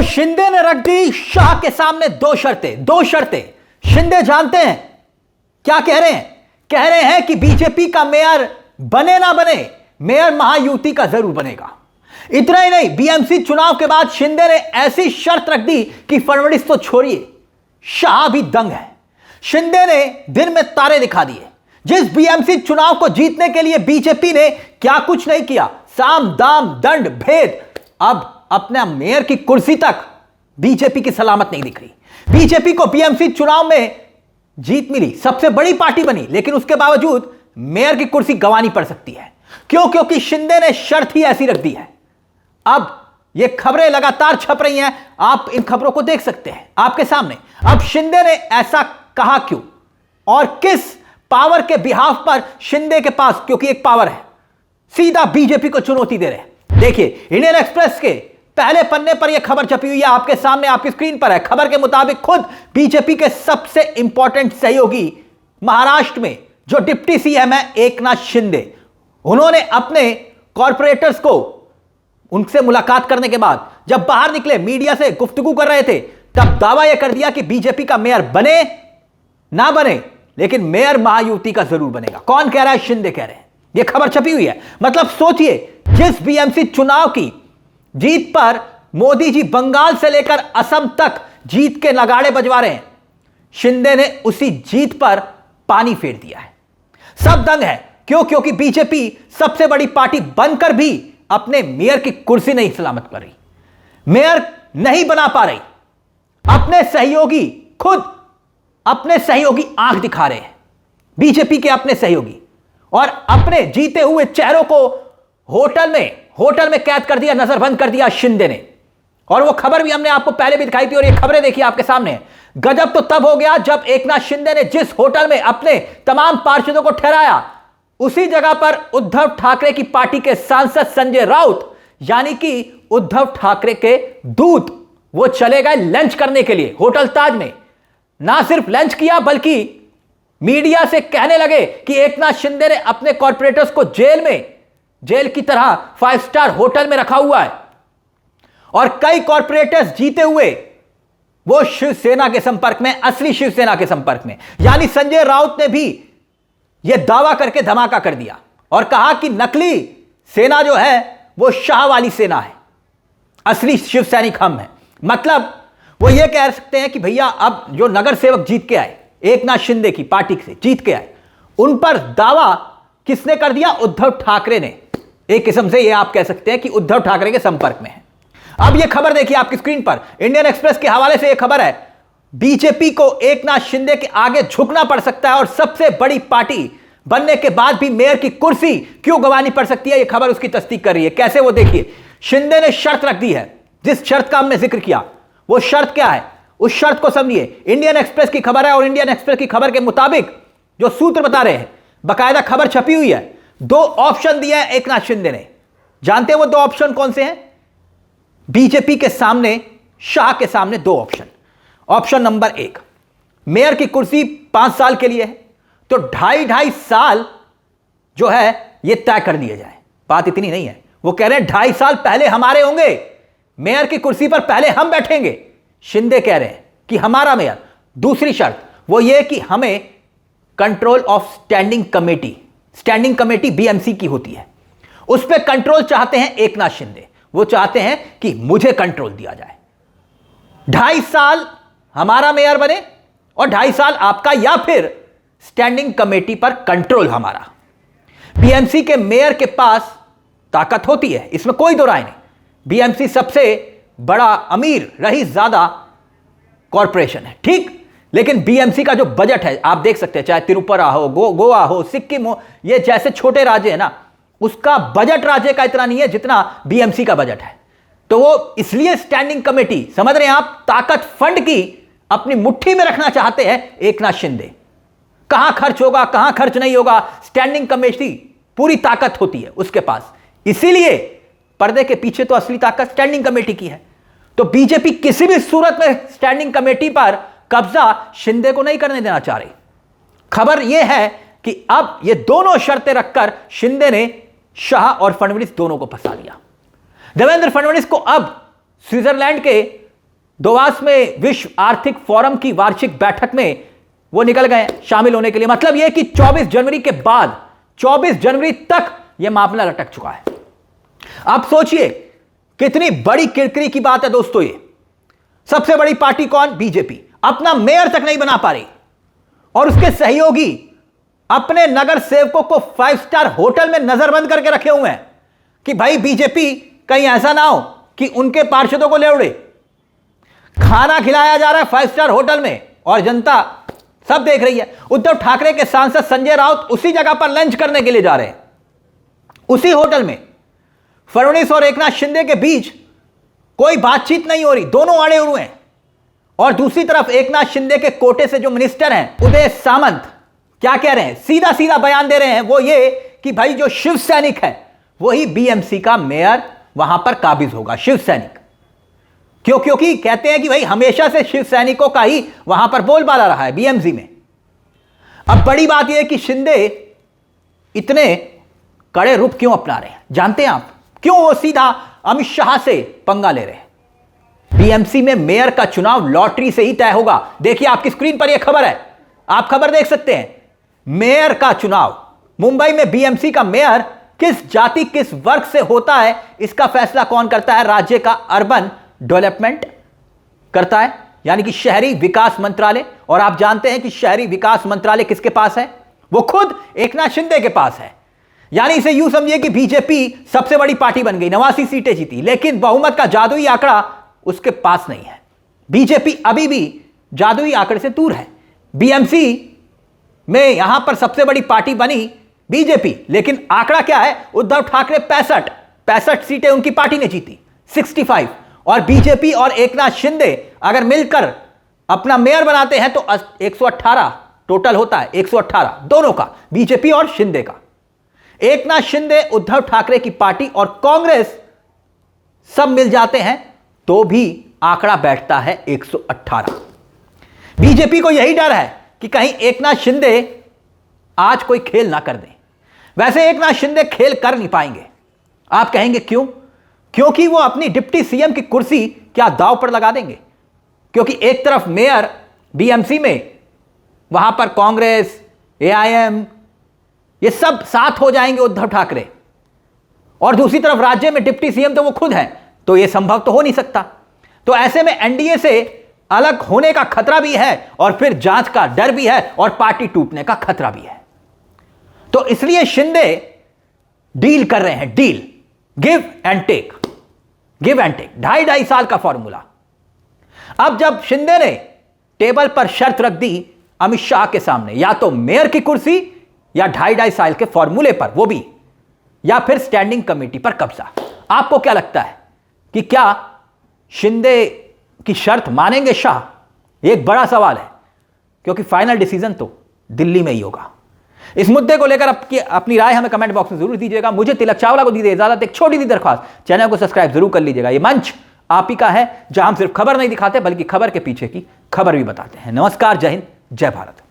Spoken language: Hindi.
शिंदे ने रख दी शाह के सामने दो शर्तें। शिंदे जानते हैं क्या कह रहे हैं? कह रहे हैं कि बीजेपी का मेयर बने ना बने, मेयर महायुति का जरूर बनेगा। इतना ही नहीं, बीएमसी चुनाव के बाद शिंदे ने ऐसी शर्त रख दी कि फडणवीस तो छोड़िए, शाह भी दंग है। शिंदे ने दिन में तारे दिखा दिए। जिस बीएमसी चुनाव को जीतने के लिए बीजेपी ने क्या कुछ नहीं किया, साम दाम दंड भेद, अब अपने मेयर की कुर्सी तक बीजेपी की सलामत नहीं दिख रही। बीजेपी को बीएमसी चुनाव में जीत मिली, सबसे बड़ी पार्टी बनी, लेकिन उसके बावजूद मेयर की कुर्सी गंवानी पड़ सकती है। क्यों? क्योंकि शिंदे ने शर्त ही ऐसी रख दी है। अब ये खबरें लगातार छप रही हैं, आप इन खबरों को देख सकते हैं आपके सामने। अब शिंदे ने ऐसा कहा क्यों और किस पावर के बिहाफ पर शिंदे के पास, क्योंकि एक पावर है, सीधा बीजेपी को चुनौती दे रहे हैं। देखिए, इंडियन एक्सप्रेस के पहले पन्ने पर यह खबर छपी हुई है, आपके सामने, आपकी स्क्रीन पर है। खबर के मुताबिक खुद बीजेपी के सबसे इंपॉर्टेंट सहयोगी महाराष्ट्र में जो डिप्टी सीएम है एकनाथ शिंदे, उन्होंने अपने कॉर्पोरेटर्स को, उनसे मुलाकात करने के बाद जब बाहर निकले, मीडिया से गुफ्तगू कर रहे थे, तब दावा यह कर दिया कि बीजेपी का मेयर बने ना बने, लेकिन मेयर महायुति का जरूर बनेगा। कौन कह रहा है? शिंदे कह रहे हैं। यह खबर छपी हुई है। मतलब सोचिए, जिस बीएमसी चुनाव की जीत पर मोदी जी बंगाल से लेकर असम तक जीत के नगाड़े बजवा रहे हैं, शिंदे ने उसी जीत पर पानी फेर दिया है। सब दंग है। क्यों? क्योंकि बीजेपी सबसे बड़ी पार्टी बनकर भी अपने मेयर की कुर्सी नहीं सलामत कर रही, मेयर नहीं बना पा रही। अपने सहयोगी आंख दिखा रहे हैं, बीजेपी के अपने सहयोगी, और अपने जीते हुए चेहरों को होटल में कैद कर दिया, नजरबंद कर दिया शिंदे ने। और वो खबर भी हमने आपको पहले भी दिखाई थी, और ये खबरें देखिए आपके सामने। गजब तो तब हो गया जब एकनाथ शिंदे ने जिस होटल में अपने तमाम पार्षदों को ठहराया, उसी जगह पर उद्धव ठाकरे की पार्टी के सांसद संजय राउत, यानी कि उद्धव ठाकरे के दूत, वो चले गए लंच करने के लिए होटल ताज में। ना सिर्फ लंच किया, बल्कि मीडिया से कहने लगे कि एकनाथ शिंदे ने अपने कॉर्पोरेटर्स को जेल की तरह 5 स्टार होटल में रखा हुआ है। और कई कॉर्पोरेटर्स जीते हुए वो शिवसेना के संपर्क में, असली शिवसेना के संपर्क में। यानी संजय राउत ने भी यह दावा करके धमाका कर दिया और कहा कि नकली सेना जो है वो शाह वाली सेना है, असली शिव सैनिक हम हैं। मतलब वो ये कह सकते हैं कि भैया, अब जो नगर सेवक जीत के आए, एकनाथ शिंदे की पार्टी से जीत के आए, उन पर दावा किसने कर दिया? उद्धव ठाकरे ने। एक किस्म से ये आप कह सकते हैं कि उद्धव ठाकरे के संपर्क में है। अब ये खबर देखिए आपकी स्क्रीन पर, इंडियन एक्सप्रेस के हवाले से यह खबर है, बीजेपी को एकनाथ शिंदे के आगे झुकना पड़ सकता है और सबसे बड़ी पार्टी बनने के बाद भी मेयर की कुर्सी क्यों गंवानी पड़ सकती है, यह खबर उसकी तस्दीक कर रही है। कैसे? वो देखिए, शिंदे ने शर्त रख दी है। जिस शर्त का हमने जिक्र किया, वो शर्त क्या है, उस शर्त को समझिए। इंडियन एक्सप्रेस की खबर है और इंडियन एक्सप्रेस की खबर के मुताबिक जो सूत्र बता रहे हैं, बाकायदा खबर छपी हुई है, 2 ऑप्शन दिए हैं एकनाथ शिंदे ने। जानते हैं वो 2 ऑप्शन कौन से हैं? बीजेपी के सामने, शाह के सामने 2 ऑप्शन। ऑप्शन नंबर 1, मेयर की कुर्सी 5 साल के लिए है, तो 2.5 साल जो है ये तय कर दिए जाए। बात इतनी नहीं है, वो कह रहे हैं 2.5 साल पहले हमारे होंगे, मेयर की कुर्सी पर पहले हम बैठेंगे। शिंदे कह रहे हैं कि हमारा मेयर। दूसरी शर्त वो ये कि हमें control of standing committee BMC की होती है, उस पर कंट्रोल चाहते हैं एकनाथ शिंदे। वो चाहते हैं कि मुझे कंट्रोल दिया जाए, 2.5 साल हमारा मेयर बने और 2.5 साल आपका, या फिर स्टैंडिंग कमेटी पर कंट्रोल हमारा। बीएमसी के मेयर के पास ताकत होती है, इसमें कोई दो राय नहीं। बीएमसी सबसे बड़ा, अमीर, रही ज्यादा कॉरपोरेशन है, ठीक। लेकिन बीएमसी का जो बजट है आप देख सकते हैं, चाहे त्रिपुरा हो, गोवा हो, सिक्किम हो, ये जैसे छोटे राज्य है ना, उसका बजट राज्य का इतना नहीं है जितना बीएमसी का बजट है। तो वो इसलिए स्टैंडिंग कमेटी, समझ रहे हैं आप, ताकत फंड की अपनी मुट्ठी में रखना चाहते हैं एकनाथ शिंदे। कहां खर्च होगा, कहां खर्च नहीं होगा, स्टैंडिंग कमेटी पूरी ताकत होती है उसके पास। इसीलिए पर्दे के पीछे तो असली ताकत स्टैंडिंग कमेटी की है। तो बीजेपी किसी भी सूरत में स्टैंडिंग कमेटी पर कब्जा शिंदे को नहीं करने देना चाह रही। खबर यह है कि अब ये दोनों शर्तें रखकर शिंदे ने शाह और फडणवीस दोनों को फंसा लिया। देवेंद्र फडणवीस को अब स्विट्जरलैंड के दोवास में विश्व आर्थिक फोरम की वार्षिक बैठक में वो निकल गए शामिल होने के लिए। मतलब यह कि 24 जनवरी के बाद 24 जनवरी तक यह मामला लटक चुका है। अब सोचिए कितनी बड़ी किरकिरी की बात है दोस्तों। ये सबसे बड़ी पार्टी कौन? बीजेपी अपना मेयर तक नहीं बना पा रही और उसके सहयोगी अपने नगर सेवकों को 5 स्टार होटल में नजरबंद करके रखे हुए हैं कि भाई बीजेपी कहीं ऐसा ना हो कि उनके पार्षदों को ले उड़े। खाना खिलाया जा रहा है 5 स्टार होटल में और जनता सब देख रही है। उद्धव ठाकरे के सांसद संजय राउत उसी जगह पर लंच करने के लिए जा रहे हैं, उसी होटल में। फडणवीस और एकनाथ शिंदे के बीच कोई बातचीत नहीं हो रही, दोनों अड़े हुए हैं। और दूसरी तरफ एकनाथ शिंदे के कोटे से जो मिनिस्टर हैं उदय सामंत क्या कह रहे हैं? सीधा सीधा बयान दे रहे हैं वो ये कि भाई जो शिव सैनिक है वही बीएमसी का मेयर वहां पर काबिज होगा। शिव सैनिक क्योंकि कहते हैं कि भाई हमेशा से शिव सैनिकों का ही वहां पर बोलबाला रहा है बीएमसी में। अब बड़ी बात यह है कि शिंदे इतने कड़े रुख क्यों अपना रहे हैं जानते हैं आप? क्यों वो सीधा अमित शाह से पंगा ले रहे हैं? बीएमसी में मेयर का चुनाव लॉटरी से ही तय होगा। देखिए आपकी स्क्रीन पर यह खबर है, आप खबर देख सकते हैं। मेयर का चुनाव मुंबई में बीएमसी का मेयर किस जाति किस वर्ग से होता है इसका फैसला कौन करता है? राज्य का अर्बन डेवलपमेंट करता है, यानी कि शहरी विकास मंत्रालय। और आप जानते हैं कि शहरी विकास मंत्रालय किसके पास है? वो खुद एकनाथ शिंदे के पास है। यानी इसे यूं समझिए कि बीजेपी सबसे बड़ी पार्टी बन गई, 89 सीटें जीती, लेकिन बहुमत का जादुई आंकड़ा उसके पास नहीं है। बीजेपी अभी भी जादुई आंकड़े से दूर है। बीएमसी में यहां पर सबसे बड़ी पार्टी बनी बीजेपी, लेकिन आंकड़ा क्या है? उद्धव ठाकरे 65 सीटें उनकी पार्टी ने जीती, 65। और बीजेपी और एकनाथ शिंदे अगर मिलकर अपना मेयर बनाते हैं तो 118 टोटल होता है, 118 दोनों का, बीजेपी और शिंदे का। एकनाथ शिंदे, उद्धव ठाकरे की पार्टी और कांग्रेस सब मिल जाते हैं तो भी आंकड़ा बैठता है 118। बीजेपी को यही डर है कि कहीं एकनाथ शिंदे आज कोई खेल ना कर दें। वैसे एकनाथ शिंदे खेल कर नहीं पाएंगे। आप कहेंगे क्यों? क्योंकि वो अपनी डिप्टी सीएम की कुर्सी क्या दांव पर लगा देंगे। क्योंकि एक तरफ मेयर बीएमसी में वहां पर कांग्रेस, एआईएम ये सब साथ हो जाएंगे उद्धव ठाकरे, और दूसरी तरफ राज्य में डिप्टी सीएम तो वो खुद हैं, तो ये संभव तो हो नहीं सकता। तो ऐसे में एनडीए से अलग होने का खतरा भी है और फिर जांच का डर भी है और पार्टी टूटने का खतरा भी है। तो इसलिए शिंदे डील कर रहे हैं, deal, give and take, give and take, 2.5 साल का फॉर्मूला। अब जब शिंदे ने टेबल पर शर्त रख दी अमित शाह के सामने, या तो मेयर की कुर्सी या 2.5 साल के फॉर्मूले पर, वो भी, या फिर स्टैंडिंग कमेटी पर कब्जा। आपको क्या लगता है कि क्या शिंदे की शर्त मानेंगे शाह? एक बड़ा सवाल है, क्योंकि फाइनल डिसीजन तो दिल्ली में ही होगा। इस मुद्दे को लेकर अपनी राय हमें कमेंट बॉक्स में जरूर दीजिएगा। मुझे तिलक चावला को दीजिए इजाजत। एक छोटी सी दरख्वास्त, चैनल को सब्सक्राइब जरूर कर लीजिएगा। ये मंच आप ही का है जहां हम सिर्फ खबर नहीं दिखाते बल्कि खबर के पीछे की खबर भी बताते हैं। नमस्कार, जय हिंद, जय भारत।